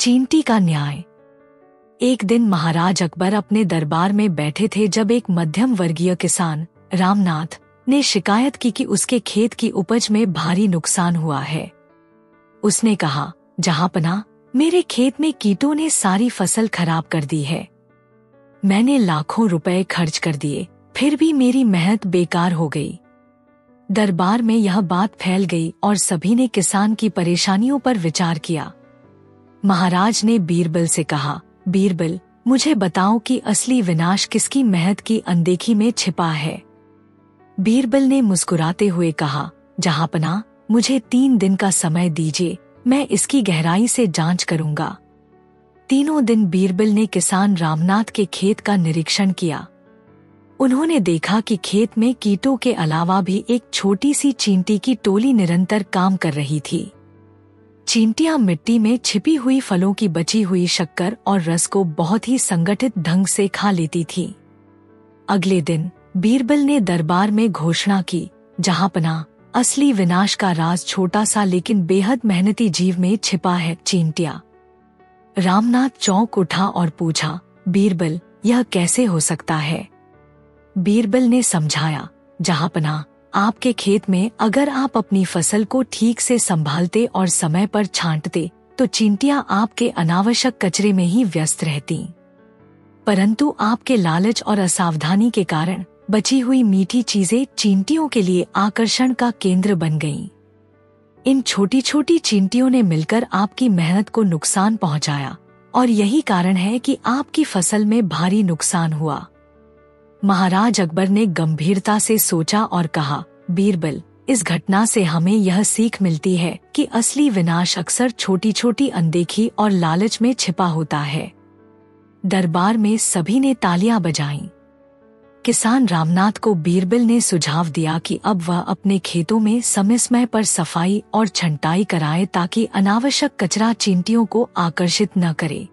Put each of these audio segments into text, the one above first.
चींटी का न्याय। एक दिन महाराज अकबर अपने दरबार में बैठे थे जब एक मध्यम वर्गीय किसान रामनाथ ने शिकायत की कि उसके खेत की उपज में भारी नुकसान हुआ है। उसने कहा, जहांपनाह, मेरे खेत में कीटों ने सारी फसल खराब कर दी है। मैंने लाखों रुपए खर्च कर दिए, फिर भी मेरी मेहनत बेकार हो गई। दरबार में यह बात फैल गई और सभी ने किसान की परेशानियों पर विचार किया। महाराज ने बीरबल से कहा, बीरबल, मुझे बताओ कि असली विनाश किसकी मेहनत की अनदेखी में छिपा है। बीरबल ने मुस्कुराते हुए कहा, जहांपनाह, मुझे 3 दिन का समय दीजिए, मैं इसकी गहराई से जांच करूंगा। 3 दिन बीरबल ने किसान रामनाथ के खेत का निरीक्षण किया। उन्होंने देखा कि खेत में कीटों के अलावा भी एक छोटी सी चींटी की टोली निरंतर काम कर रही थी। चींटियां मिट्टी में छिपी हुई फलों की बची हुई शक्कर और रस को बहुत ही संगठित ढंग से खा लेती थी। अगले दिन बीरबल ने दरबार में घोषणा की, जहांपनाह, असली विनाश का राज छोटा सा लेकिन बेहद मेहनती जीव में छिपा है, चींटियां। रामनाथ चौंक उठा और पूछा, बीरबल, यह कैसे हो सकता है? बीरबल ने समझाया, जहांपनाह, आपके खेत में अगर आप अपनी फसल को ठीक से संभालते और समय पर छांटते तो चींटियां आपके अनावश्यक कचरे में ही व्यस्त रहती। परंतु आपके लालच और असावधानी के कारण बची हुई मीठी चीजें चींटियों के लिए आकर्षण का केंद्र बन गईं। इन छोटी छोटी चींटियों ने मिलकर आपकी मेहनत को नुकसान पहुंचाया और यही कारण है कि आपकी फसल में भारी नुकसान हुआ। महाराज अकबर ने गंभीरता से सोचा और कहा, बीरबल, इस घटना से हमें यह सीख मिलती है कि असली विनाश अक्सर छोटी छोटी अनदेखी और लालच में छिपा होता है। दरबार में सभी ने तालियां बजाईं। किसान रामनाथ को बीरबल ने सुझाव दिया कि अब वह अपने खेतों में समय समय पर सफाई और छंटाई कराए ताकि अनावश्यक कचरा चींटियों को आकर्षित न करे।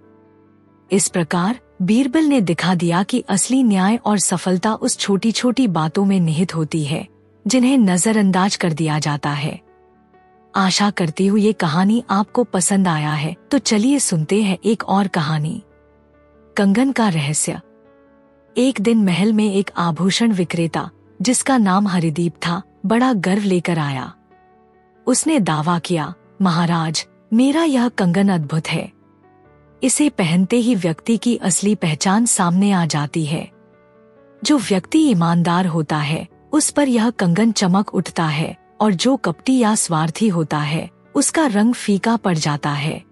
इस प्रकार बीरबल ने दिखा दिया कि असली न्याय और सफलता उस छोटी छोटी बातों में निहित होती है जिन्हें नजरअंदाज कर दिया जाता है। आशा करती हूँ ये कहानी आपको पसंद आया है, तो चलिए सुनते हैं एक और कहानी, कंगन का रहस्य। एक दिन महल में एक आभूषण विक्रेता जिसका नाम हरिदीप था, बड़ा गर्व लेकर आया। उसने दावा किया, महाराज, मेरा यह कंगन अद्भुत है। इसे पहनते ही व्यक्ति की असली पहचान सामने आ जाती है। जो व्यक्ति ईमानदार होता है उस पर यह कंगन चमक उठता है और जो कपटी या स्वार्थी होता है उसका रंग फीका पड़ जाता है।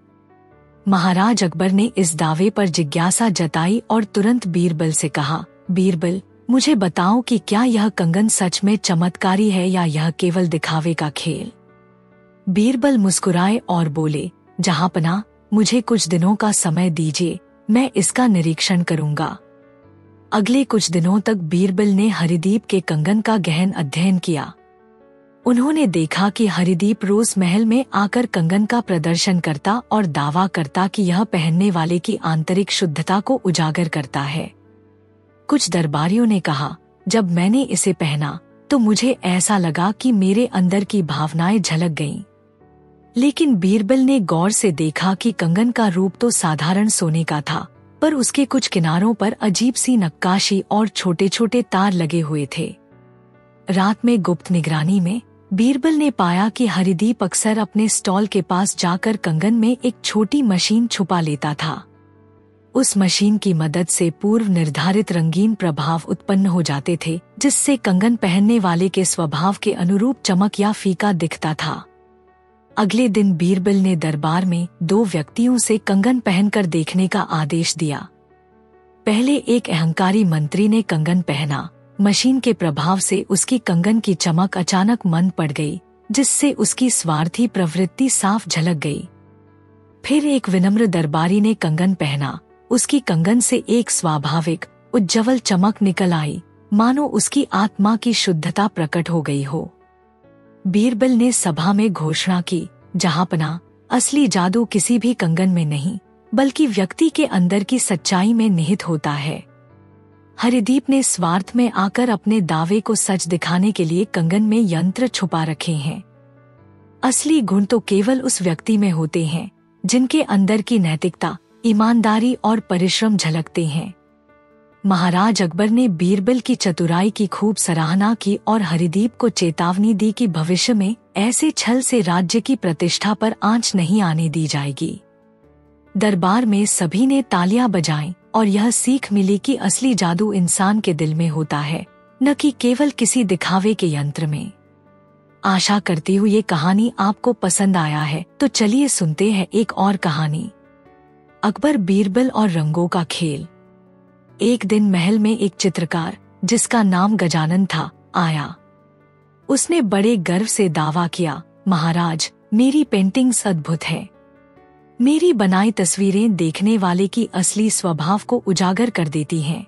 महाराज अकबर ने इस दावे पर जिज्ञासा जताई और तुरंत बीरबल से कहा, बीरबल, मुझे बताओ कि क्या यह कंगन सच में चमत्कारी है या यह केवल दिखावे का खेल? बीरबल मुस्कुराए और बोले, जहांपनाह, मुझे कुछ दिनों का समय दीजिए, मैं इसका निरीक्षण करूंगा। अगले कुछ दिनों तक बीरबल ने हरिदीप के कंगन का गहन अध्ययन किया। उन्होंने देखा कि हरिदीप रोज महल में आकर कंगन का प्रदर्शन करता और दावा करता कि यह पहनने वाले की आंतरिक शुद्धता को उजागर करता है। कुछ दरबारियों ने कहा, जब मैंने इसे पहना तो मुझे ऐसा लगा कि मेरे अंदर की भावनाएं झलक गईं। लेकिन बीरबल ने गौर से देखा कि कंगन का रूप तो साधारण सोने का था, पर उसके कुछ किनारों पर अजीब सी नक्काशी और छोटे छोटे तार लगे हुए थे। रात में गुप्त निगरानी में बीरबल ने पाया कि हरिदीप अक्सर अपने स्टॉल के पास जाकर कंगन में एक छोटी मशीन छुपा लेता था। उस मशीन की मदद से पूर्व निर्धारित रंगीन प्रभाव उत्पन्न हो जाते थे, जिससे कंगन पहनने वाले के स्वभाव के अनुरूप चमक या फीका दिखता था। अगले दिन बीरबल ने दरबार में 2 व्यक्तियों से कंगन पहनकर देखने का आदेश दिया। पहले एक अहंकारी मंत्री ने कंगन पहना। मशीन के प्रभाव से उसकी कंगन की चमक अचानक मंद पड़ गई, जिससे उसकी स्वार्थी प्रवृत्ति साफ झलक गई। फिर एक विनम्र दरबारी ने कंगन पहना। उसकी कंगन से एक स्वाभाविक उज्ज्वल चमक निकल आई, मानो उसकी आत्मा की शुद्धता प्रकट हो गई हो। बीरबल ने सभा में घोषणा की, जहांपनाह, असली जादू किसी भी कंगन में नहीं बल्कि व्यक्ति के अंदर की सच्चाई में निहित होता है। हरिदीप ने स्वार्थ में आकर अपने दावे को सच दिखाने के लिए कंगन में यंत्र छुपा रखे हैं। असली गुण तो केवल उस व्यक्ति में होते हैं जिनके अंदर की नैतिकता, ईमानदारी और परिश्रम झलकते हैं। महाराज अकबर ने बीरबल की चतुराई की खूब सराहना की और हरिदीप को चेतावनी दी कि भविष्य में ऐसे छल से राज्य की प्रतिष्ठा पर आंच नहीं आने दी जाएगी। दरबार में सभी ने तालियां बजाईं और यह सीख मिली कि असली जादू इंसान के दिल में होता है, न कि केवल किसी दिखावे के यंत्र में। आशा करती हूँ ये कहानी आपको पसंद आया है, तो चलिए सुनते हैं एक और कहानी। अकबर, बीरबल और रंगों का खेल। एक दिन महल में एक चित्रकार, जिसका नाम गजानन था, आया। उसने बड़े गर्व से दावा किया, महाराज, मेरी पेंटिंग्स अद्भुत है। मेरी बनाई तस्वीरें देखने वाले की असली स्वभाव को उजागर कर देती हैं।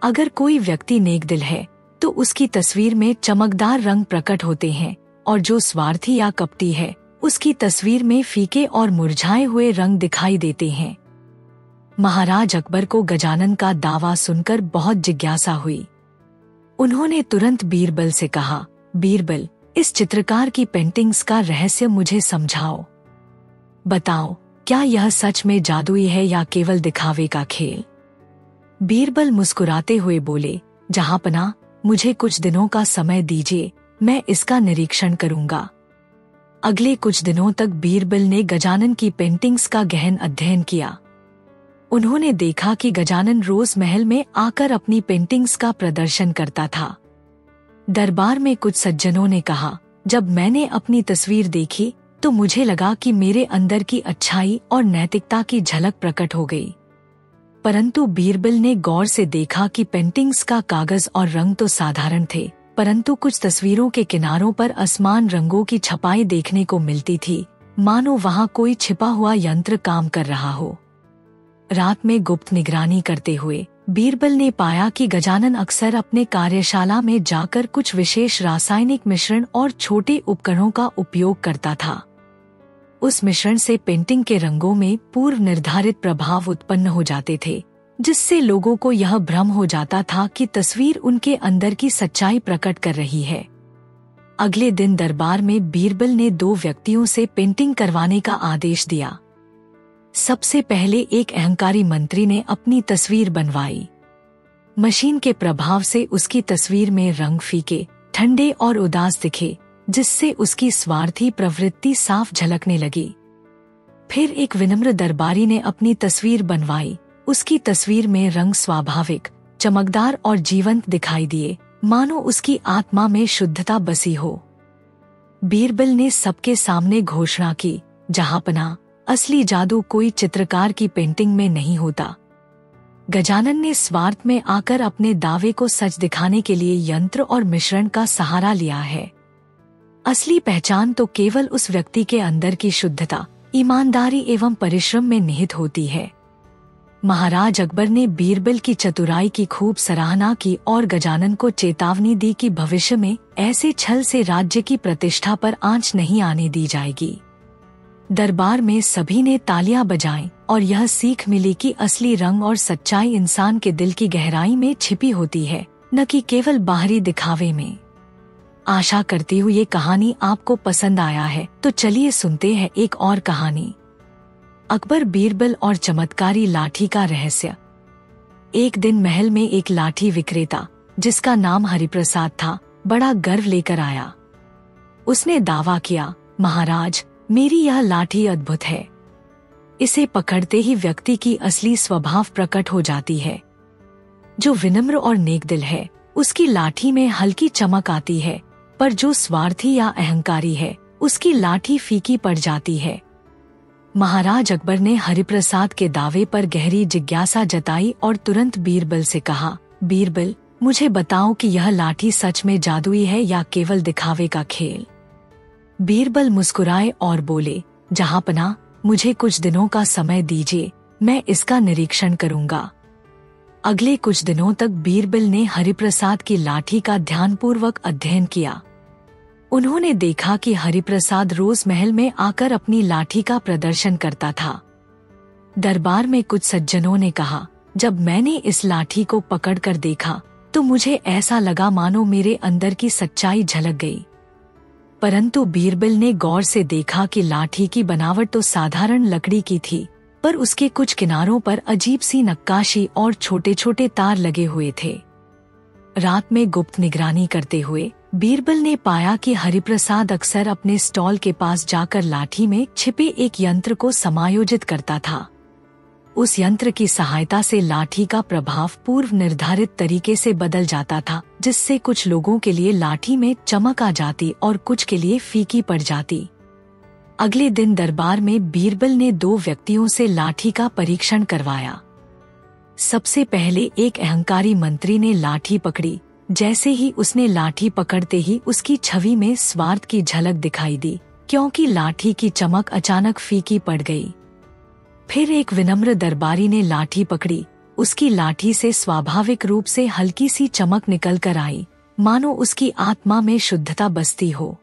अगर कोई व्यक्ति नेकदिल है तो उसकी तस्वीर में चमकदार रंग प्रकट होते हैं, और जो स्वार्थी या कपटी है उसकी तस्वीर में फीके और मुरझाए हुए रंग दिखाई देते हैं। महाराज अकबर को गजानन का दावा सुनकर बहुत जिज्ञासा हुई। उन्होंने तुरंत बीरबल से कहा, बीरबल, इस चित्रकार की पेंटिंग्स का रहस्य मुझे समझाओ। बताओ, क्या यह सच में जादुई है या केवल दिखावे का खेल? बीरबल मुस्कुराते हुए बोले, जहांपनाह, मुझे कुछ दिनों का समय दीजिए, मैं इसका निरीक्षण करूंगा। अगले कुछ दिनों तक बीरबल ने गजानन की पेंटिंग्स का गहन अध्ययन किया। उन्होंने देखा कि गजानन रोज महल में आकर अपनी पेंटिंग्स का प्रदर्शन करता था। दरबार में कुछ सज्जनों ने कहा, जब मैंने अपनी तस्वीर देखी तो मुझे लगा कि मेरे अंदर की अच्छाई और नैतिकता की झलक प्रकट हो गई। परंतु बीरबल ने गौर से देखा कि पेंटिंग्स का कागज और रंग तो साधारण थे, परंतु कुछ तस्वीरों के किनारों पर असमान रंगों की छपाई देखने को मिलती थी, मानो वहां कोई छिपा हुआ यंत्र काम कर रहा हो। रात में गुप्त निगरानी करते हुए बीरबल ने पाया कि गजानन अक्सर अपने कार्यशाला में जाकर कुछ विशेष रासायनिक मिश्रण और छोटे उपकरणों का उपयोग करता था। उस मिश्रण से पेंटिंग के रंगों में पूर्व निर्धारित प्रभाव उत्पन्न हो जाते थे, जिससे लोगों को यह भ्रम हो जाता था कि तस्वीर उनके अंदर की सच्चाई प्रकट कर रही है। अगले दिन दरबार में बीरबल ने 2 व्यक्तियों से पेंटिंग करवाने का आदेश दिया। सबसे पहले एक अहंकारी मंत्री ने अपनी तस्वीर बनवाई। मशीन के प्रभाव से उसकी तस्वीर में रंग फीके, ठंडे और उदास दिखे, जिससे उसकी स्वार्थी प्रवृत्ति साफ झलकने लगी। फिर एक विनम्र दरबारी ने अपनी तस्वीर बनवाई। उसकी तस्वीर में रंग स्वाभाविक, चमकदार और जीवंत दिखाई दिए, मानो उसकी आत्मा में शुद्धता बसी हो। बीरबल ने सबके सामने घोषणा की, जहांपनाह, असली जादू कोई चित्रकार की पेंटिंग में नहीं होता। गजानन ने स्वार्थ में आकर अपने दावे को सच दिखाने के लिए यंत्र और मिश्रण का सहारा लिया है। असली पहचान तो केवल उस व्यक्ति के अंदर की शुद्धता, ईमानदारी एवं परिश्रम में निहित होती है। महाराज अकबर ने बीरबल की चतुराई की खूब सराहना की और गजानन को चेतावनी दी कि भविष्य में ऐसे छल से राज्य की प्रतिष्ठा पर आंच नहीं आने दी जाएगी। दरबार में सभी ने तालियां बजाईं और यह सीख मिली कि असली रंग और सच्चाई इंसान के दिल की गहराई में छिपी होती है, न कि केवल बाहरी दिखावे में। आशा करती हूँ ये कहानी आपको पसंद आया है, तो चलिए सुनते हैं एक और कहानी। अकबर, बीरबल और चमत्कारी लाठी का रहस्य। एक दिन महल में एक लाठी विक्रेता, जिसका नाम हरिप्रसाद था, बड़ा गर्व लेकर आया। उसने दावा किया, महाराज, मेरी यह लाठी अद्भुत है। इसे पकड़ते ही व्यक्ति की असली स्वभाव प्रकट हो जाती है। जो विनम्र और नेकदिल है उसकी लाठी में हल्की चमक आती है, पर जो स्वार्थी या अहंकारी है उसकी लाठी फीकी पड़ जाती है। महाराज अकबर ने हरिप्रसाद के दावे पर गहरी जिज्ञासा जताई और तुरंत बीरबल से कहा, बीरबल, मुझे बताओ कि यह लाठी सच में जादुई है या केवल दिखावे का खेल? बीरबल मुस्कुराए और बोले, जहांपनाह, मुझे कुछ दिनों का समय दीजिए, मैं इसका निरीक्षण करूंगा। अगले कुछ दिनों तक बीरबल ने हरिप्रसाद की लाठी का ध्यानपूर्वक अध्ययन किया। उन्होंने देखा कि हरिप्रसाद रोज महल में आकर अपनी लाठी का प्रदर्शन करता था। दरबार में कुछ सज्जनों ने कहा, जब मैंने इस लाठी को पकड़कर देखा तो मुझे ऐसा लगा मानो मेरे अंदर की सच्चाई झलक गई। परंतु बीरबल ने गौर से देखा कि लाठी की बनावट तो साधारण लकड़ी की थी, पर उसके कुछ किनारों पर अजीब सी नक्काशी और छोटे छोटे तार लगे हुए थे। रात में गुप्त निगरानी करते हुए बीरबल ने पाया कि हरिप्रसाद अक्सर अपने स्टॉल के पास जाकर लाठी में छिपे एक यंत्र को समायोजित करता था। उस यंत्र की सहायता से लाठी का प्रभाव पूर्व निर्धारित तरीके से बदल जाता था, जिससे कुछ लोगों के लिए लाठी में चमक आ जाती और कुछ के लिए फीकी पड़ जाती। अगले दिन दरबार में बीरबल ने 2 व्यक्तियों से लाठी का परीक्षण करवाया। सबसे पहले एक अहंकारी मंत्री ने लाठी पकड़ी। जैसे ही उसने लाठी पकड़ते ही उसकी छवि में स्वार्थ की झलक दिखाई दी, क्योंकि लाठी की चमक अचानक फीकी पड़ गई। फिर एक विनम्र दरबारी ने लाठी पकड़ी। उसकी लाठी से स्वाभाविक रूप से हल्की सी चमक निकल कर आई, मानो उसकी आत्मा में शुद्धता बसती हो।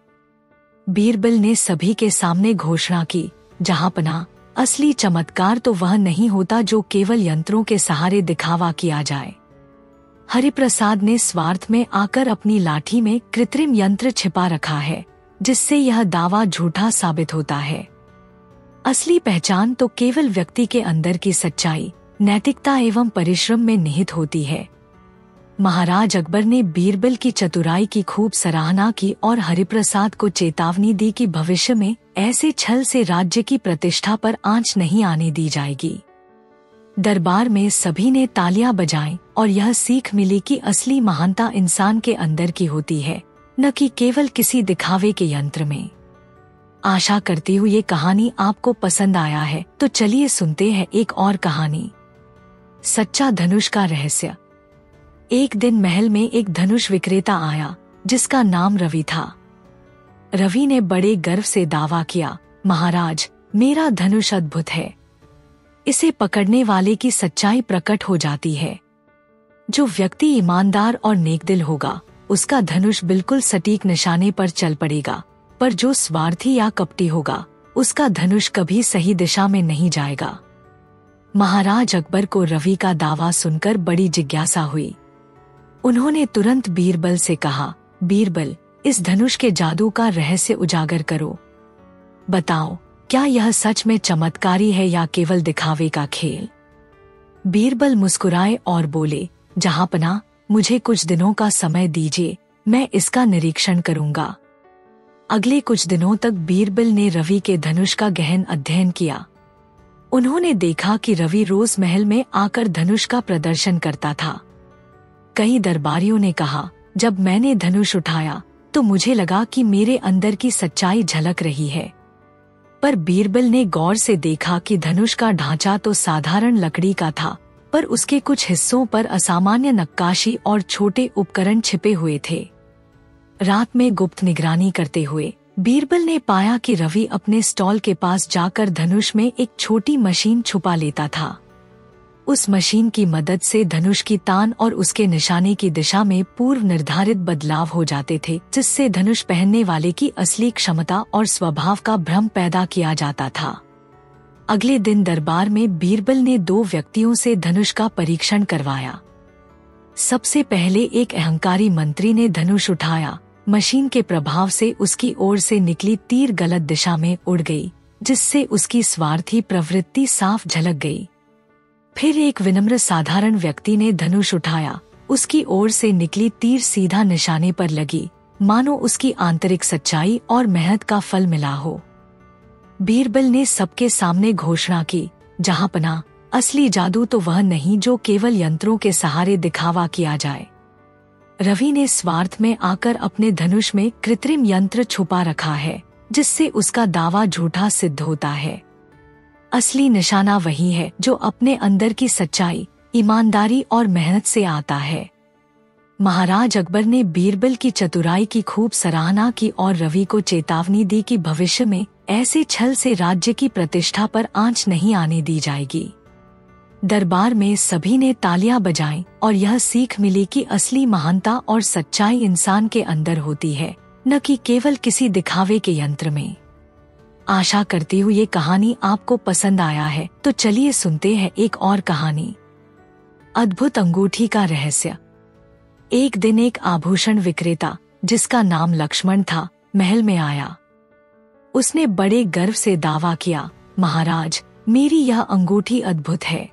बीरबल ने सभी के सामने घोषणा की, जहांपना, असली चमत्कार तो वह नहीं होता जो केवल यंत्रों के सहारे दिखावा किया जाए। हरिप्रसाद ने स्वार्थ में आकर अपनी लाठी में कृत्रिम यंत्र छिपा रखा है, जिससे यह दावा झूठा साबित होता है। असली पहचान तो केवल व्यक्ति के अंदर की सच्चाई, नैतिकता एवं परिश्रम में निहित होती है। महाराज अकबर ने बीरबल की चतुराई की खूब सराहना की और हरिप्रसाद को चेतावनी दी कि भविष्य में ऐसे छल से राज्य की प्रतिष्ठा पर आंच नहीं आने दी जाएगी। दरबार में सभी ने तालियां बजाईं और यह सीख मिली कि असली महानता इंसान के अंदर की होती है, न कि केवल किसी दिखावे के यंत्र में। आशा करती हूँ ये कहानी आपको पसंद आया है, तो चलिए सुनते हैं एक और कहानी, सच्चा धनुष का रहस्य। एक दिन महल में एक धनुष विक्रेता आया, जिसका नाम रवि था। रवि ने बड़े गर्व से दावा किया, महाराज, मेरा धनुष अद्भुत है। इसे पकड़ने वाले की सच्चाई प्रकट हो जाती है। जो व्यक्ति ईमानदार और नेकदिल होगा, उसका धनुष बिल्कुल सटीक निशाने पर चल पड़ेगा, पर जो स्वार्थी या कपटी होगा, उसका धनुष कभी सही दिशा में नहीं जाएगा। महाराज अकबर को रवि का दावा सुनकर बड़ी जिज्ञासा हुई। उन्होंने तुरंत बीरबल से कहा, बीरबल, इस धनुष के जादू का रहस्य उजागर करो। बताओ, क्या यह सच में चमत्कारी है या केवल दिखावे का खेल? बीरबल मुस्कुराए और बोले, जहांपना, मुझे कुछ दिनों का समय दीजिए, मैं इसका निरीक्षण करूंगा। अगले कुछ दिनों तक बीरबल ने रवि के धनुष का गहन अध्ययन किया। उन्होंने देखा कि रवि रोज महल में आकर धनुष का प्रदर्शन करता था। कई दरबारियों ने कहा, जब मैंने धनुष उठाया तो मुझे लगा कि मेरे अंदर की सच्चाई झलक रही है। पर बीरबल ने गौर से देखा कि धनुष का ढांचा तो साधारण लकड़ी का था, पर उसके कुछ हिस्सों पर असामान्य नक्काशी और छोटे उपकरण छिपे हुए थे। रात में गुप्त निगरानी करते हुए बीरबल ने पाया कि रवि अपने स्टॉल के पास जाकर धनुष में एक छोटी मशीन छुपा लेता था। उस मशीन की मदद से धनुष की तान और उसके निशाने की दिशा में पूर्व निर्धारित बदलाव हो जाते थे, जिससे धनुष पहनने वाले की असली क्षमता और स्वभाव का भ्रम पैदा किया जाता था। अगले दिन दरबार में बीरबल ने 2 व्यक्तियों से धनुष का परीक्षण करवाया। सबसे पहले एक अहंकारी मंत्री ने धनुष उठाया। मशीन के प्रभाव से उसकी ओर से निकली तीर गलत दिशा में उड़ गई, जिससे उसकी स्वार्थी प्रवृत्ति साफ झलक गई। फिर एक विनम्र साधारण व्यक्ति ने धनुष उठाया। उसकी ओर से निकली तीर सीधा निशाने पर लगी, मानो उसकी आंतरिक सच्चाई और मेहनत का फल मिला हो। बीरबल ने सबके सामने घोषणा की, जहांपना, असली जादू तो वह नहीं जो केवल यंत्रों के सहारे दिखावा किया जाए। रवि ने स्वार्थ में आकर अपने धनुष में कृत्रिम यंत्र छुपा रखा है, जिससे उसका दावा झूठा सिद्ध होता है। असली निशाना वही है जो अपने अंदर की सच्चाई, ईमानदारी और मेहनत से आता है। महाराज अकबर ने बीरबल की चतुराई की खूब सराहना की और रवि को चेतावनी दी कि भविष्य में ऐसे छल से राज्य की प्रतिष्ठा पर आंच नहीं आने दी जाएगी। दरबार में सभी ने तालियां बजाईं और यह सीख मिली कि असली महानता और सच्चाई इंसान के अंदर होती है, न कि केवल किसी दिखावे के यंत्र में। आशा करती हूँ ये कहानी आपको पसंद आया है, तो चलिए सुनते हैं एक और कहानी, अद्भुत अंगूठी का रहस्य। एक दिन एक आभूषण विक्रेता, जिसका नाम लक्ष्मण था, महल में आया। उसने बड़े गर्व से दावा किया, महाराज, मेरी यह अंगूठी अद्भुत है।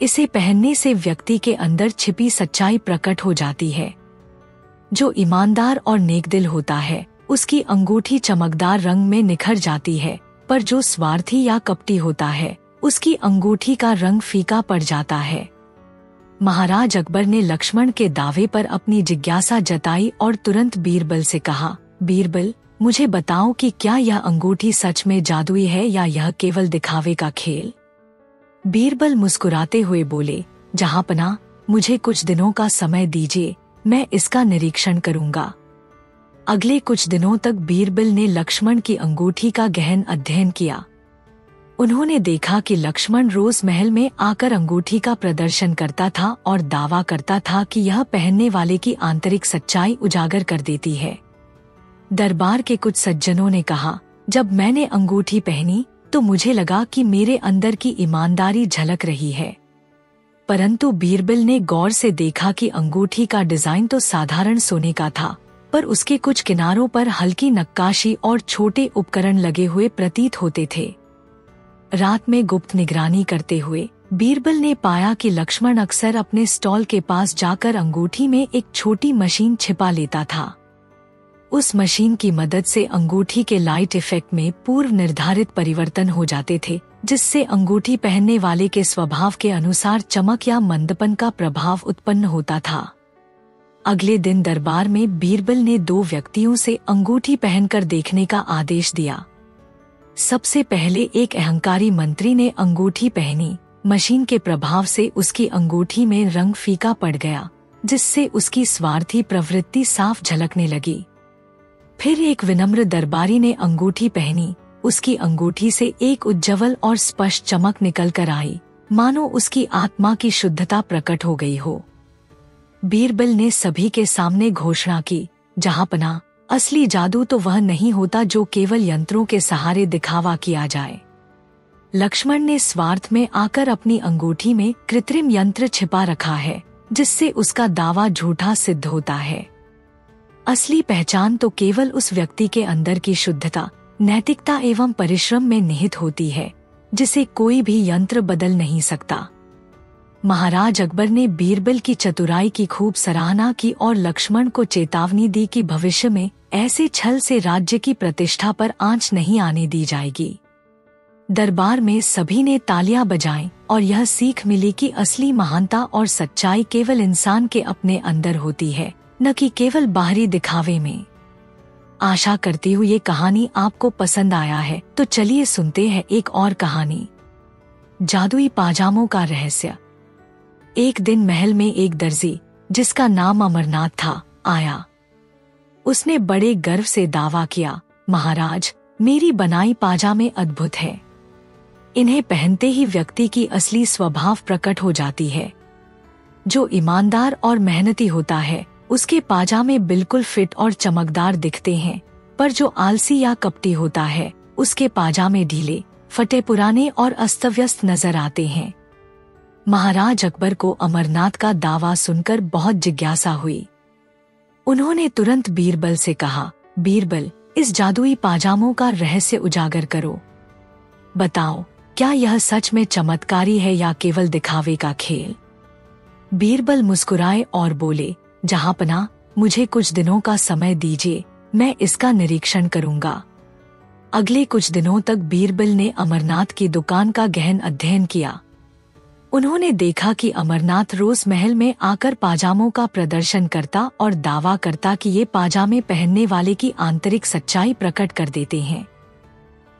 इसे पहनने से व्यक्ति के अंदर छिपी सच्चाई प्रकट हो जाती है। जो ईमानदार और नेकदिल होता है उसकी अंगूठी चमकदार रंग में निखर जाती है, पर जो स्वार्थी या कपटी होता है उसकी अंगूठी का रंग फीका पड़ जाता है। महाराज अकबर ने लक्ष्मण के दावे पर अपनी जिज्ञासा जताई और तुरंत बीरबल से कहा, बीरबल, मुझे बताओ कि क्या यह अंगूठी सच में जादुई है या यह केवल दिखावे का खेल। बीरबल मुस्कुराते हुए बोले, जहांपनाह, मुझे कुछ दिनों का समय दीजिए, मैं इसका निरीक्षण करूंगा। अगले कुछ दिनों तक बीरबल ने लक्ष्मण की अंगूठी का गहन अध्ययन किया। उन्होंने देखा कि लक्ष्मण रोज महल में आकर अंगूठी का प्रदर्शन करता था और दावा करता था कि यह पहनने वाले की आंतरिक सच्चाई उजागर कर देती है। दरबार के कुछ सज्जनों ने कहा, जब मैंने अंगूठी पहनी तो मुझे लगा कि मेरे अंदर की ईमानदारी झलक रही है। परंतु बीरबल ने गौर से देखा कि अंगूठी का डिजाइन तो साधारण सोने का था, पर उसके कुछ किनारों पर हल्की नक्काशी और छोटे उपकरण लगे हुए प्रतीत होते थे। रात में गुप्त निगरानी करते हुए बीरबल ने पाया कि लक्ष्मण अक्सर अपने स्टॉल के पास जाकर अंगूठी में एक छोटी मशीन छिपा लेता था। उस मशीन की मदद से अंगूठी के लाइट इफेक्ट में पूर्व निर्धारित परिवर्तन हो जाते थे, जिससे अंगूठी पहनने वाले के स्वभाव के अनुसार चमक या मंदपन का प्रभाव उत्पन्न होता था। अगले दिन दरबार में बीरबल ने 2 व्यक्तियों से अंगूठी पहनकर देखने का आदेश दिया। सबसे पहले एक अहंकारी मंत्री ने अंगूठी पहनी। मशीन के प्रभाव से उसकी अंगूठी में रंग फीका पड़ गया, जिससे उसकी स्वार्थी प्रवृत्ति साफ झलकने लगी। फिर एक विनम्र दरबारी ने अंगूठी पहनी। उसकी अंगूठी से एक उज्ज्वल और स्पष्ट चमक निकल कर आई, मानो उसकी आत्मा की शुद्धता प्रकट हो गई हो। बीरबल ने सभी के सामने घोषणा की, जहांपनाह, असली जादू तो वह नहीं होता जो केवल यंत्रों के सहारे दिखावा किया जाए। लक्ष्मण ने स्वार्थ में आकर अपनी अंगूठी में कृत्रिम यंत्र छिपा रखा है, जिससे उसका दावा झूठा सिद्ध होता है। असली पहचान तो केवल उस व्यक्ति के अंदर की शुद्धता, नैतिकता एवं परिश्रम में निहित होती है, जिसे कोई भी यंत्र बदल नहीं सकता। महाराज अकबर ने बीरबल की चतुराई की खूब सराहना की और लक्ष्मण को चेतावनी दी कि भविष्य में ऐसे छल से राज्य की प्रतिष्ठा पर आंच नहीं आने दी जाएगी। दरबार में सभी ने तालियां बजाईं और यह सीख मिली कि असली महानता और सच्चाई केवल इंसान के अपने अंदर होती है, न कि केवल बाहरी दिखावे में। आशा करती हूँ ये कहानी आपको पसंद आया है, तो चलिए सुनते हैं एक और कहानी, जादुई पाजामों का रहस्य। एक दिन महल में एक दर्जी, जिसका नाम अमरनाथ था, आया। उसने बड़े गर्व से दावा किया, महाराज, मेरी बनाई पाजामे अद्भुत है। इन्हें पहनते ही व्यक्ति की असली स्वभाव प्रकट हो जाती है। जो ईमानदार और मेहनती होता है उसके पाजामे बिल्कुल फिट और चमकदार दिखते हैं, पर जो आलसी या कपटी होता है उसके पाजामे ढीले, फटे, पुराने और अस्तव्यस्त नजर आते हैं। महाराज अकबर को अमरनाथ का दावा सुनकर बहुत जिज्ञासा हुई। उन्होंने तुरंत बीरबल से कहा, बीरबल, इस जादुई पाजामों का रहस्य उजागर करो। बताओ, क्या यह सच में चमत्कारी है या केवल दिखावे का खेल। बीरबल मुस्कुराए और बोले, जहांपनाह, मुझे कुछ दिनों का समय दीजिए, मैं इसका निरीक्षण करूंगा। अगले कुछ दिनों तक बीरबल ने अमरनाथ की दुकान का गहन अध्ययन किया। उन्होंने देखा कि अमरनाथ रोज महल में आकर पाजामों का प्रदर्शन करता और दावा करता कि ये पाजामे पहनने वाले की आंतरिक सच्चाई प्रकट कर देते हैं।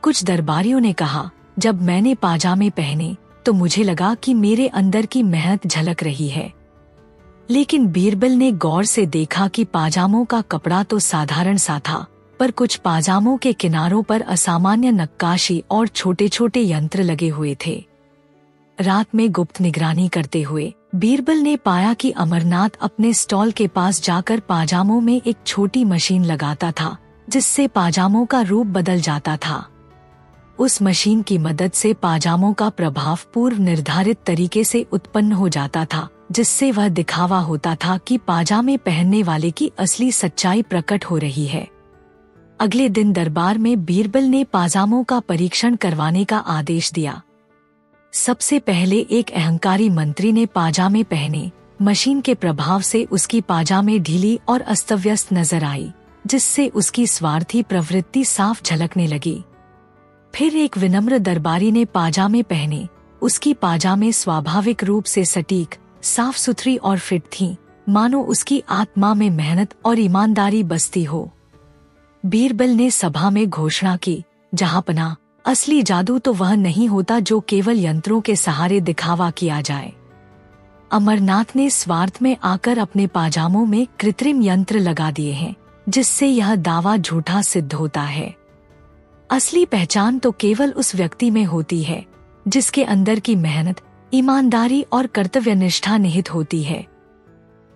कुछ दरबारियों ने कहा, जब मैंने पाजामे पहने तो मुझे लगा कि मेरे अंदर की मेहनत झलक रही है। लेकिन बीरबल ने गौर से देखा कि पाजामों का कपड़ा तो साधारण सा था, पर कुछ पाजामों के किनारों पर असामान्य नक्काशी और छोटे छोटे यंत्र लगे हुए थे। रात में गुप्त निगरानी करते हुए बीरबल ने पाया कि अमरनाथ अपने स्टॉल के पास जाकर पाजामों में एक छोटी मशीन लगाता था, जिससे पाजामों का रूप बदल जाता था। उस मशीन की मदद से पाजामों का प्रभाव पूर्व निर्धारित तरीके से उत्पन्न हो जाता था, जिससे वह दिखावा होता था कि पाजामे पहनने वाले की असली सच्चाई प्रकट हो रही है। अगले दिन दरबार में बीरबल ने पाजामों का परीक्षण करवाने का आदेश दिया। सबसे पहले एक अहंकारी मंत्री ने पाजामे पहने। मशीन के प्रभाव से उसकी पाजामे ढीली और अस्तव्यस्त नजर आई, जिससे उसकी स्वार्थी प्रवृत्ति साफ झलकने लगी। फिर एक विनम्र दरबारी ने पाजामे पहने। उसकी पाजामे स्वाभाविक रूप से सटीक, साफ सुथरी और फिट थीं, मानो उसकी आत्मा में मेहनत और ईमानदारी बसती हो। बीरबल ने सभा में घोषणा की, जहांपना, असली जादू तो वह नहीं होता जो केवल यंत्रों के सहारे दिखावा किया जाए। अमरनाथ ने स्वार्थ में आकर अपने पाजामों में कृत्रिम यंत्र लगा दिए हैं, जिससे यह दावा झूठा सिद्ध होता है। असली पहचान तो केवल उस व्यक्ति में होती है जिसके अंदर की मेहनत, ईमानदारी और कर्तव्यनिष्ठा निहित होती है।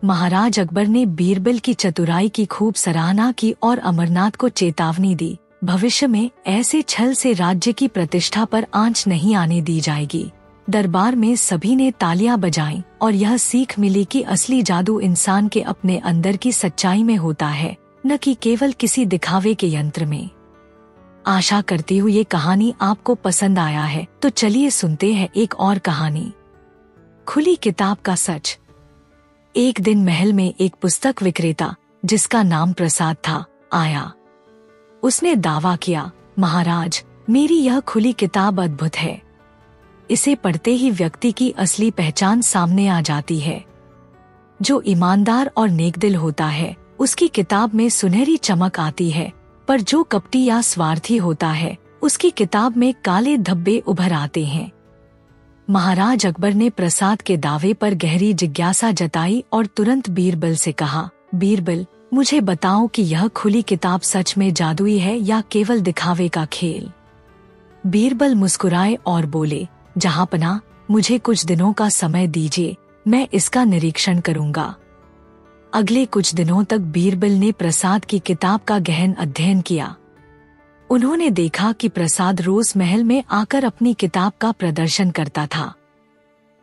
महाराज अकबर ने बीरबल की चतुराई की खूब सराहना की और अमरनाथ को चेतावनी दी, भविष्य में ऐसे छल से राज्य की प्रतिष्ठा पर आंच नहीं आने दी जाएगी। दरबार में सभी ने तालियां बजाईं और यह सीख मिली कि असली जादू इंसान के अपने अंदर की सच्चाई में होता है, न कि केवल किसी दिखावे के यंत्र में। आशा करती हूँ ये कहानी आपको पसंद आया है, तो चलिए सुनते हैं एक और कहानी। खुली किताब का सच। एक दिन महल में एक पुस्तक विक्रेता, जिसका नाम प्रसाद था, आया। उसने दावा किया, महाराज, मेरी यह खुली किताब अद्भुत है। इसे पढ़ते ही व्यक्ति की असली पहचान सामने आ जाती है। जो ईमानदार और नेकदिल होता है, उसकी किताब में सुनहरी चमक आती है, पर जो कपटी या स्वार्थी होता है, उसकी किताब में काले धब्बे उभर आते हैं। महाराज अकबर ने प्रसाद के दावे पर गहरी जिज्ञासा जताई और तुरंत बीरबल से कहा, बीरबल, मुझे बताओ कि यह खुली किताब सच में जादुई है या केवल दिखावे का खेल। बीरबल मुस्कुराए और बोले, जहांपना, मुझे कुछ दिनों का समय दीजिए, मैं इसका निरीक्षण करूंगा। अगले कुछ दिनों तक बीरबल ने प्रसाद की किताब का गहन अध्ययन किया। उन्होंने देखा कि प्रसाद रोज महल में आकर अपनी किताब का प्रदर्शन करता था।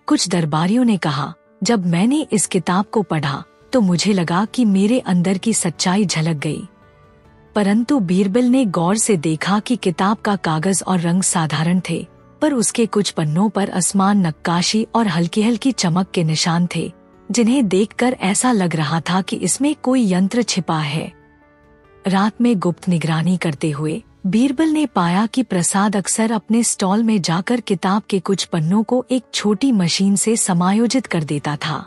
कुछ दरबारियों ने कहा, जब मैंने इस किताब को पढ़ा तो मुझे लगा कि मेरे अंदर की सच्चाई झलक गई। परंतु बीरबल ने गौर से देखा कि किताब का कागज और रंग साधारण थे, पर उसके कुछ पन्नों पर आसमान नक्काशी और हल्की हल्की चमक के निशान थे, जिन्हें देखकर ऐसा लग रहा था कि इसमें कोई यंत्र छिपा है। रात में गुप्त निगरानी करते हुए बीरबल ने पाया कि प्रसाद अक्सर अपने स्टॉल में जाकर किताब के कुछ पन्नों को एक छोटी मशीन से समायोजित कर देता था।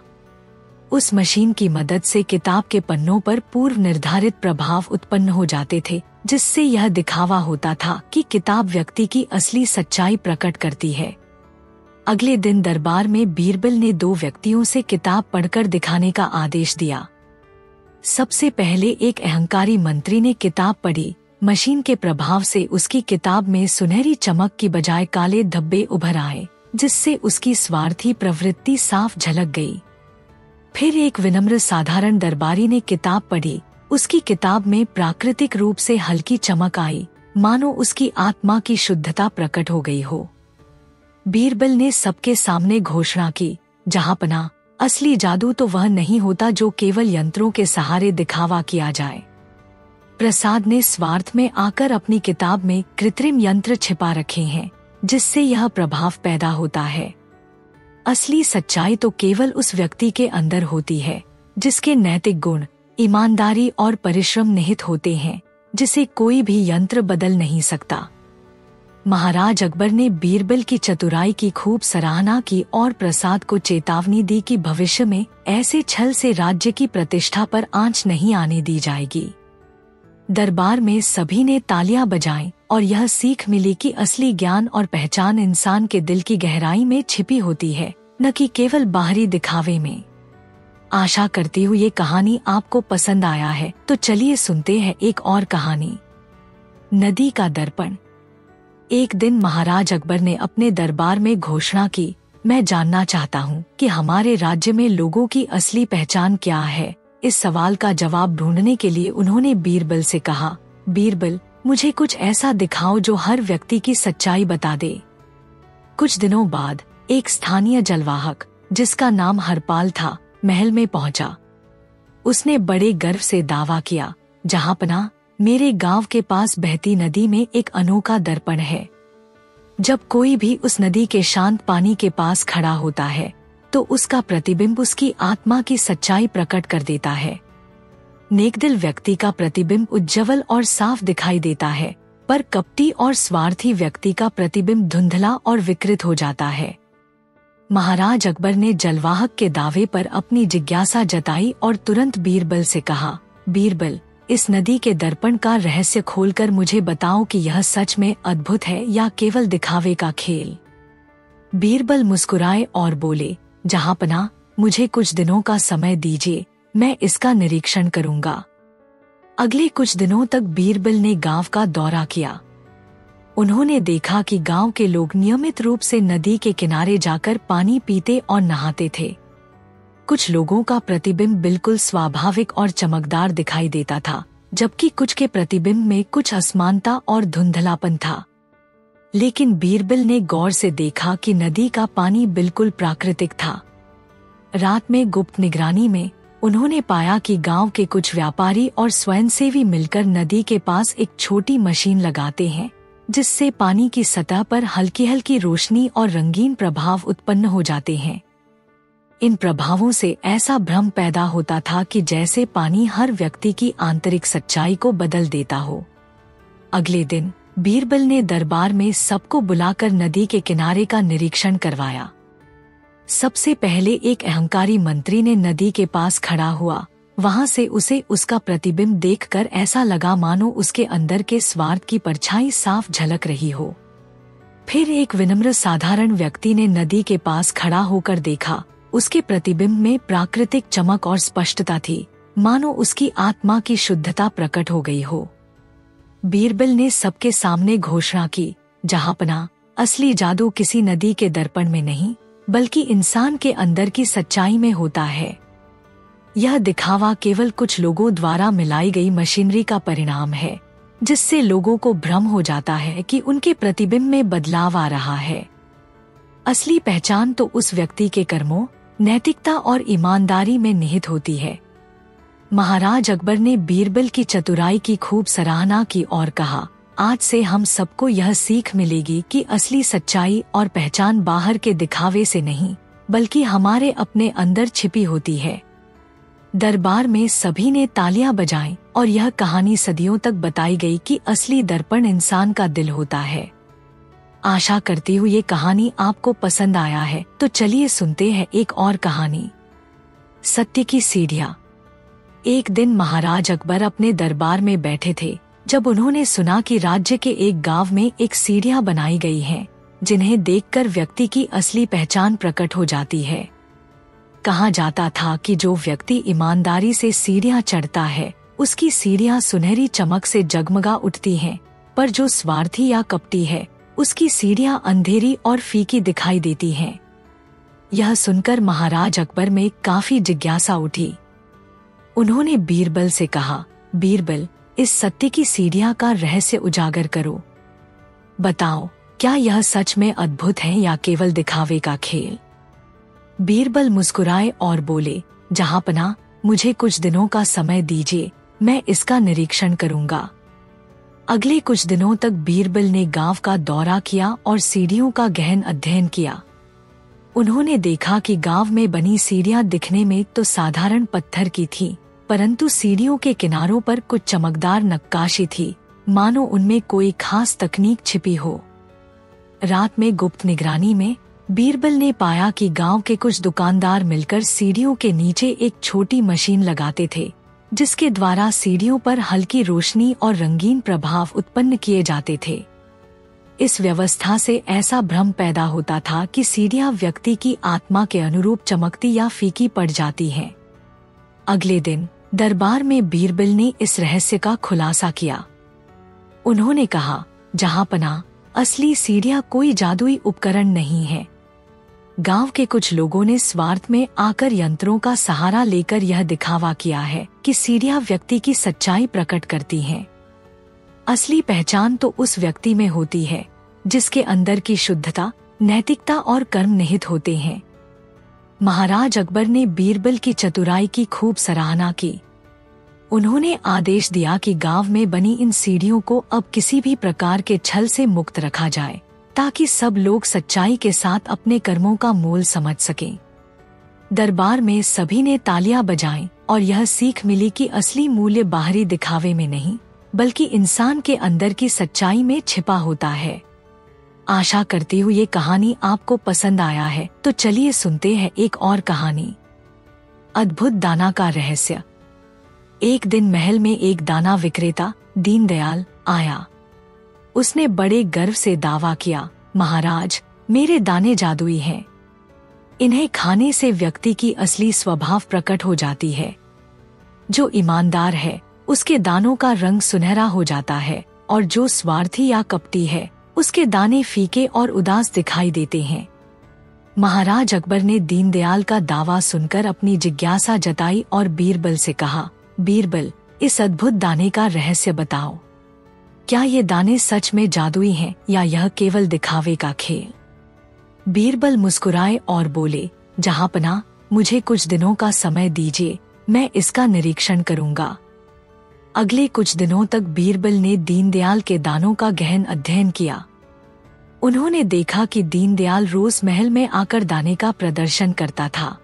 उस मशीन की मदद से किताब के पन्नों पर पूर्व निर्धारित प्रभाव उत्पन्न हो जाते थे, जिससे यह दिखावा होता था कि किताब व्यक्ति की असली सच्चाई प्रकट करती है। अगले दिन दरबार में बीरबल ने 2 व्यक्तियों से किताब पढ़कर दिखाने का आदेश दिया। सबसे पहले एक अहंकारी मंत्री ने किताब पढ़ी। मशीन के प्रभाव से उसकी किताब में सुनहरी चमक की बजाय काले धब्बे उभर आए, जिससे उसकी स्वार्थी प्रवृत्ति साफ झलक गई। फिर एक विनम्र साधारण दरबारी ने किताब पढ़ी। उसकी किताब में प्राकृतिक रूप से हल्की चमक आई, मानो उसकी आत्मा की शुद्धता प्रकट हो गई हो। बीरबल ने सबके सामने घोषणा की, जहांपना, असली जादू तो वह नहीं होता जो केवल यंत्रों के सहारे दिखावा किया जाए। प्रसाद ने स्वार्थ में आकर अपनी किताब में कृत्रिम यंत्र छिपा रखे हैं, जिससे यह प्रभाव पैदा होता है। असली सच्चाई तो केवल उस व्यक्ति के अंदर होती है जिसके नैतिक गुण, ईमानदारी और परिश्रम निहित होते हैं, जिसे कोई भी यंत्र बदल नहीं सकता। महाराज अकबर ने बीरबल की चतुराई की खूब सराहना की और प्रसाद को चेतावनी दी कि भविष्य में ऐसे छल से राज्य की प्रतिष्ठा पर आंच नहीं आने दी जाएगी। दरबार में सभी ने तालियां बजाईं और यह सीख मिली कि असली ज्ञान और पहचान इंसान के दिल की गहराई में छिपी होती है, न कि केवल बाहरी दिखावे में। आशा करती हूँ ये कहानी आपको पसंद आया है, तो चलिए सुनते हैं एक और कहानी। नदी का दर्पण। एक दिन महाराज अकबर ने अपने दरबार में घोषणा की, मैं जानना चाहता हूँ कि हमारे राज्य में लोगों की असली पहचान क्या है। इस सवाल का जवाब ढूंढने के लिए उन्होंने बीरबल से कहा, बीरबल, मुझे कुछ ऐसा दिखाओ जो हर व्यक्ति की सच्चाई बता दे। कुछ दिनों बाद एक स्थानीय जलवाहक, जिसका नाम हरपाल था, महल में पहुंचा। उसने बड़े गर्व से दावा किया, जहांपना, मेरे गांव के पास बहती नदी में एक अनोखा दर्पण है। जब कोई भी उस नदी के शांत पानी के पास खड़ा होता है तो उसका प्रतिबिंब उसकी आत्मा की सच्चाई प्रकट कर देता है। नेकदिल व्यक्ति का प्रतिबिंब उज्ज्वल और साफ दिखाई देता है, पर कपटी और स्वार्थी व्यक्ति का प्रतिबिंब धुंधला और विकृत हो जाता है। महाराज अकबर ने जलवाहक के दावे पर अपनी जिज्ञासा जताई और तुरंत बीरबल से कहा, बीरबल, इस नदी के दर्पण का रहस्य खोलकर मुझे बताओ कि यह सच में अद्भुत है या केवल दिखावे का खेल। बीरबल मुस्कुराए और बोले, जहांपनाह, मुझे कुछ दिनों का समय दीजिए, मैं इसका निरीक्षण करूंगा। अगले कुछ दिनों तक बीरबल ने गांव का दौरा किया। उन्होंने देखा कि गांव के लोग नियमित रूप से नदी के किनारे जाकर पानी पीते और नहाते थे। कुछ लोगों का प्रतिबिंब बिल्कुल स्वाभाविक और चमकदार दिखाई देता था, जबकि कुछ के प्रतिबिंब में कुछ असमानता और धुंधलापन था। लेकिन बीरबल ने गौर से देखा कि नदी का पानी बिल्कुल प्राकृतिक था। रात में गुप्त निगरानी में उन्होंने पाया कि गांव के कुछ व्यापारी और स्वयंसेवी मिलकर नदी के पास एक छोटी मशीन लगाते हैं, जिससे पानी की सतह पर हल्की हल्की रोशनी और रंगीन प्रभाव उत्पन्न हो जाते हैं। इन प्रभावों से ऐसा भ्रम पैदा होता था कि जैसे पानी हर व्यक्ति की आंतरिक सच्चाई को बदल देता हो। अगले दिन बीरबल ने दरबार में सबको बुलाकर नदी के किनारे का निरीक्षण करवाया। सबसे पहले एक अहंकारी मंत्री ने नदी के पास खड़ा हुआ। वहां से उसे उसका प्रतिबिंब देखकर ऐसा लगा मानो उसके अंदर के स्वार्थ की परछाई साफ झलक रही हो। फिर एक विनम्र साधारण व्यक्ति ने नदी के पास खड़ा होकर देखा। उसके प्रतिबिंब में प्राकृतिक चमक और स्पष्टता थी, मानो उसकी आत्मा की शुद्धता प्रकट हो गई हो। बीरबल ने सबके सामने घोषणा की, जहांपनाह, असली जादू किसी नदी के दर्पण में नहीं, बल्कि इंसान के अंदर की सच्चाई में होता है। यह दिखावा केवल कुछ लोगों द्वारा मिलाई गई मशीनरी का परिणाम है, जिससे लोगों को भ्रम हो जाता है कि उनके प्रतिबिंब में बदलाव आ रहा है। असली पहचान तो उस व्यक्ति के कर्मों, नैतिकता और ईमानदारी में निहित होती है। महाराज अकबर ने बीरबल की चतुराई की खूब सराहना की और कहा, आज से हम सबको यह सीख मिलेगी कि असली सच्चाई और पहचान बाहर के दिखावे से नहीं, बल्कि हमारे अपने अंदर छिपी होती है। दरबार में सभी ने तालियां बजाईं और यह कहानी सदियों तक बताई गई कि असली दर्पण इंसान का दिल होता है। आशा करती हूँ ये कहानी आपको पसंद आया है, तो चलिए सुनते हैं एक और कहानी, सत्य की सीढ़ियाँ। एक दिन महाराज अकबर अपने दरबार में बैठे थे, जब उन्होंने सुना कि राज्य के एक गांव में एक सीढ़ियाँ बनाई गई हैं, जिन्हें देखकर व्यक्ति की असली पहचान प्रकट हो जाती है। कहा जाता था कि जो व्यक्ति ईमानदारी से सीढ़ियाँ चढ़ता है, उसकी सीढ़ियाँ सुनहरी चमक से जगमगा उठती हैं, पर जो स्वार्थी या कपटी है, उसकी सीढ़ियाँ अंधेरी और फीकी दिखाई देती हैं। यह सुनकर महाराज अकबर में काफी जिज्ञासा उठी। उन्होंने बीरबल से कहा, बीरबल, इस सत्य की सीढ़ियाँ का रहस्य उजागर करो। बताओ, क्या यह सच में अद्भुत है या केवल दिखावे का खेल? बीरबल मुस्कुराए और बोले, जहांपनाह, मुझे कुछ दिनों का समय दीजिए, मैं इसका निरीक्षण करूंगा। अगले कुछ दिनों तक बीरबल ने गांव का दौरा किया और सीढ़ियों का गहन अध्ययन किया। उन्होंने देखा कि गांव में बनी सीढ़ियां दिखने में तो साधारण पत्थर की थीं, परंतु सीढ़ियों के किनारों पर कुछ चमकदार नक्काशी थी, मानो उनमें कोई खास तकनीक छिपी हो। रात में गुप्त निगरानी में बीरबल ने पाया कि गांव के कुछ दुकानदार मिलकर सीढ़ियों के नीचे एक छोटी मशीन लगाते थे, जिसके द्वारा सीढ़ियों पर हल्की रोशनी और रंगीन प्रभाव उत्पन्न किए जाते थे। इस व्यवस्था से ऐसा भ्रम पैदा होता था कि सीढ़ियां व्यक्ति की आत्मा के अनुरूप चमकती या फीकी पड़ जाती हैं। अगले दिन दरबार में बीरबल ने इस रहस्य का खुलासा किया। उन्होंने कहा, जहांपनाह, असली सीढ़ियां कोई जादुई उपकरण नहीं है। गांव के कुछ लोगों ने स्वार्थ में आकर यंत्रों का सहारा लेकर यह दिखावा किया है कि सीढ़ियां व्यक्ति की सच्चाई प्रकट करती हैं। असली पहचान तो उस व्यक्ति में होती है जिसके अंदर की शुद्धता, नैतिकता और कर्म निहित होते हैं। महाराज अकबर ने बीरबल की चतुराई की खूब सराहना की। उन्होंने आदेश दिया कि गांव में बनी इन सीढ़ियों को अब किसी भी प्रकार के छल से मुक्त रखा जाए, ताकि सब लोग सच्चाई के साथ अपने कर्मों का मोल समझ सकें। दरबार में सभी ने तालियां बजाईं और यह सीख मिली कि असली मूल्य बाहरी दिखावे में नहीं, बल्कि इंसान के अंदर की सच्चाई में छिपा होता है। आशा करती हूँ ये कहानी आपको पसंद आया है, तो चलिए सुनते हैं एक और कहानी। अद्भुत दाना का रहस्य। एक दिन महल में एक दाना विक्रेता दीनदयाल आया। उसने बड़े गर्व से दावा किया, महाराज, मेरे दाने जादुई हैं। इन्हें खाने से व्यक्ति की असली स्वभाव प्रकट हो जाती है। जो ईमानदार है उसके दानों का रंग सुनहरा हो जाता है, और जो स्वार्थी या कपटी है उसके दाने फीके और उदास दिखाई देते हैं। महाराज अकबर ने दीनदयाल का दावा सुनकर अपनी जिज्ञासा जताई और बीरबल से कहा, बीरबल, इस अद्भुत दाने का रहस्य बताओ। क्या ये दाने सच में जादुई हैं या यह केवल दिखावे का खेल? बीरबल मुस्कुराए और बोले, जहांपनाह, मुझे कुछ दिनों का समय दीजिए, मैं इसका निरीक्षण करूंगा। अगले कुछ दिनों तक बीरबल ने दीनदयाल के दानों का गहन अध्ययन किया। उन्होंने देखा कि दीनदयाल रोज महल में आकर दाने का प्रदर्शन करता था।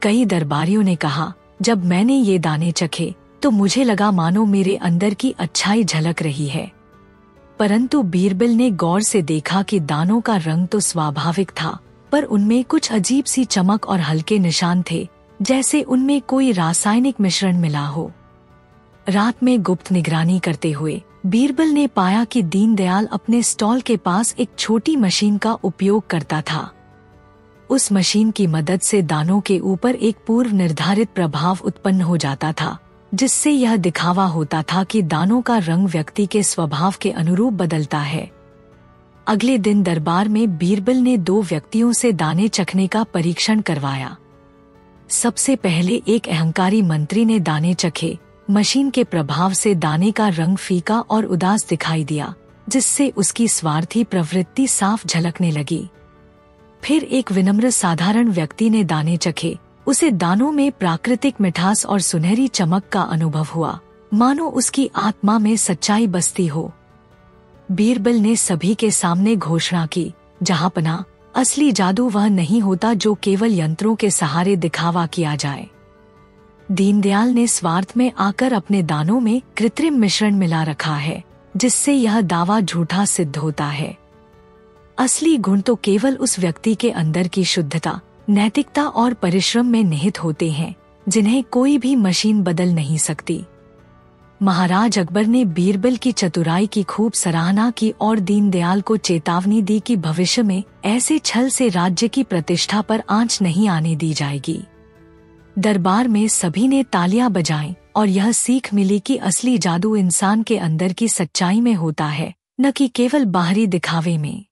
कई दरबारियों ने कहा, जब मैंने ये दाने चखे तो मुझे लगा मानो मेरे अंदर की अच्छाई झलक रही है। परंतु बीरबल ने गौर से देखा कि दानों का रंग तो स्वाभाविक था, पर उनमें कुछ अजीब सी चमक और हल्के निशान थे, जैसे उनमें कोई रासायनिक मिश्रण मिला हो। रात में गुप्त निगरानी करते हुए बीरबल ने पाया कि दीनदयाल अपने स्टॉल के पास एक छोटी मशीन का उपयोग करता था। उस मशीन की मदद से दानों के ऊपर एक पूर्व निर्धारित प्रभाव उत्पन्न हो जाता था, जिससे यह दिखावा होता था कि दानों का रंग व्यक्ति के स्वभाव के अनुरूप बदलता है। अगले दिन दरबार में बीरबल ने 2 व्यक्तियों से दाने चखने का परीक्षण करवाया। सबसे पहले एक अहंकारी मंत्री ने दाने चखे। मशीन के प्रभाव से दाने का रंग फीका और उदास दिखाई दिया, जिससे उसकी स्वार्थी प्रवृत्ति साफ झलकने लगी। फिर एक विनम्र साधारण व्यक्ति ने दाने चखे। उसे दानों में प्राकृतिक मिठास और सुनहरी चमक का अनुभव हुआ, मानो उसकी आत्मा में सच्चाई बसती हो। बीरबल ने सभी के सामने घोषणा की, जहांपनाह, असली जादू वह नहीं होता जो केवल यंत्रों के सहारे दिखावा किया जाए। दीनदयाल ने स्वार्थ में आकर अपने दानों में कृत्रिम मिश्रण मिला रखा है, जिससे यह दावा झूठा सिद्ध होता है। असली गुण तो केवल उस व्यक्ति के अंदर की शुद्धता, नैतिकता और परिश्रम में निहित होते हैं, जिन्हें कोई भी मशीन बदल नहीं सकती। महाराज अकबर ने बीरबल की चतुराई की खूब सराहना की और दीनदयाल को चेतावनी दी कि भविष्य में ऐसे छल से राज्य की प्रतिष्ठा पर आंच नहीं आने दी जाएगी। दरबार में सभी ने तालियां बजाईं और यह सीख मिली कि असली जादू इंसान के अंदर की सच्चाई में होता है, न कि केवल बाहरी दिखावे में।